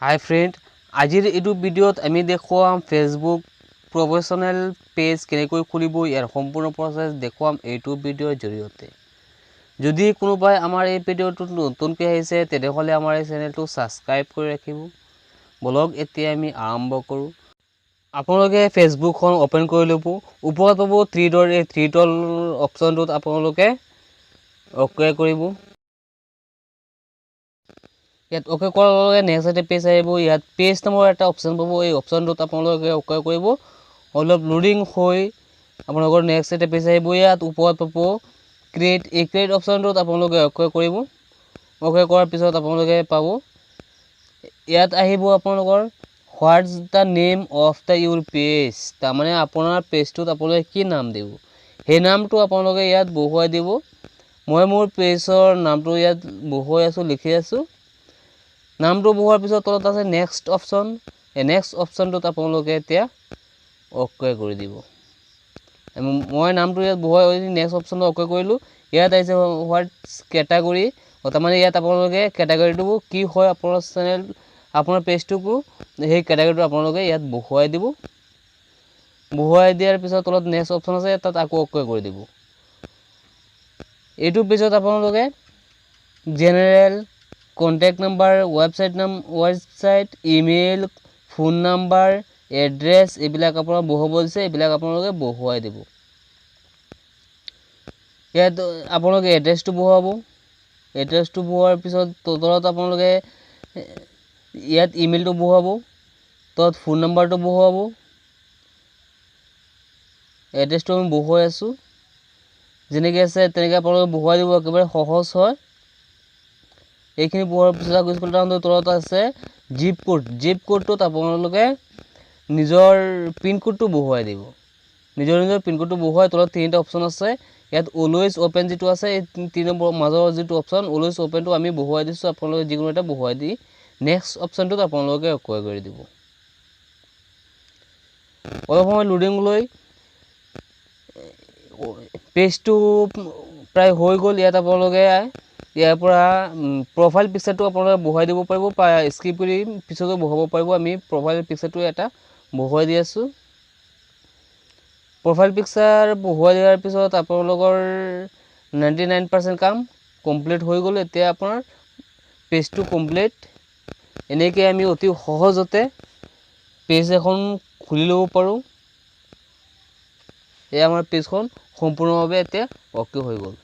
Hi friend, आजिर एटू भिडिओत आमी देखुवाम Facebook professional page केनेকৈ खुलिब यार सम्पूर्ण प्रसेस देखुवाम एटू भिडिओर जरियते। যদি কোনোবাই আমাৰ এই ভিডিঅ'টো নতুনকৈ আহিছে তেনেহলে আমাৰ এই চেনেলটো সাবস্ক্ৰাইব কৰি ৰাখিব। ব্লগ এতিয়া আমি আৰম্ভ কৰোঁ। আপোনালোকে ফেসবুকখন ওপেন কৰি ল'ব। ওপৰত পাব থ্ৰী ডট, এই থ্ৰী ডট অপচনটোত আপোনালোকে অকে কৰিব। ইয়াত ওকে কৰাৰ লগে নেক্সট এটা পেজ আহিব। ইয়াত পেজ নামৰ এটা অপচন পাব। এই অপচনটোত আপোনালোকে ওকে কৰিব। অলপ লোডিং হৈ আপোনালোকৰ নেক্সট এটা পেজ আহিব। ইয়াত ওপৰত পাব ক্ৰিয়েট অপচনটোত আপোনালোকে ওকে কৰিব। ওকে কৰাৰ পিছত আপোনালোকে পাব ইয়াত আহিব আপোনালোকৰ Whats the name of the Euro page. তাৰমানে আপোনাৰ পেজটোত আপোনালোকে কি নাম দিব, সেই নামটো আপোনালোকে ইয়াত বহুৱাই দিব। মই মোৰ পেজৰ নামটো ইয়াত বহুৱাই আছোঁ, লিখি আছোঁ। নামটো বহুৱাৰ পিছত তলত আছে নেক্সট অপচন। এই নেক্সট অপচনটোত আপোনালোকে এতিয়া ওকে কৰি দিব। মই নামটো ইয়াত বহুৱাই নেক্সট অপচনটো ওকে কৰিলোঁ। ইয়াত আহিছে হোৱাটছ কেটাগৰী। তাৰমানে ইয়াত আপোনালোকে কেটাগৰীটো কি হয় আপোনাৰ চেনেল, আপোনাৰ পেজটোকো সেই কেটাগৰীটো আপোনালোকে ইয়াত বহুৱাই দিব। বহুৱাই দিয়াৰ পিছত তলত নেক্সট অপচন আছে, তাত আকৌ ওকে কৰি দিব। এইটো পিছত আপোনালোকে general, contact number, website, email, phone number, address এইবিলাক আপোনাৰ বহুৱাব দিছে, এইবিলাক আপোনালোকে বহুৱাই দিব। ইয়াত আপোনালোকে এড্ৰেছটো বহুৱাব। এড্ৰেছটো বহুৱাৰ পিছত তলত আপোনালোকে ইয়াত ইমেইলটো বহুৱাব, তলত ফোন নাম্বাৰটো বহুৱাব। এড্ৰেছটো আমি বহুৱাই আছোঁ, যেনেকৈ আছে তেনেকৈ আপোনালোকে বহুৱাই দিব। একেবাৰে সহজ হয়। এইখিনি বহুৱাৰ পিছত আকৌ স্কুল টাউনটো তলত আছে জিপ কোড। জিপ কোডটোত আপোনালোকে নিজৰ পিনকোডটো বহুৱাই দিব। নিজৰ পিনকোডটো বহুৱাই তলত তিনিটা অপচন আছে। ইয়াত অলৱেজ অপেন যিটো আছে, এই 3 নম্বৰ মাজৰ যিটো অপচন অলৱেজ অপেনটো আমি বহুৱাই দিছোঁ। আপোনালোকে যিকোনো এটা বহুৱাই দি নেক্সট অপচনটোত আপোনালোকে ওকে কৰি দিব। অলপ সময় লোডিং লৈ পেজটো প্ৰায় হৈ গ'ল। ইয়াত আপোনালোকে ইয়াৰ পৰা প্ৰফাইল পিকচাৰটো আপোনালোকে বহুৱাই দিব পাৰিব, স্কিপ কৰি পিছতো বহুৱাব পাৰিব। আমি প্ৰফাইল পিকচাৰটো এটা বহুৱাই দি আছোঁ। প্ৰফাইল পিকচাৰ বহুৱাই দিয়াৰ পিছত আপোনালোকৰ 99% কাম কমপ্লিট হৈ গ'ল। এতিয়া আপোনাৰ পেজটো কমপ্লিট। এনেকৈ আমি অতি সহজতে পেজ এখন খুলি ল'ব পাৰোঁ। এই আমাৰ পেজখন সম্পূৰ্ণভাৱে এতিয়া ওকে হৈ গ'ল।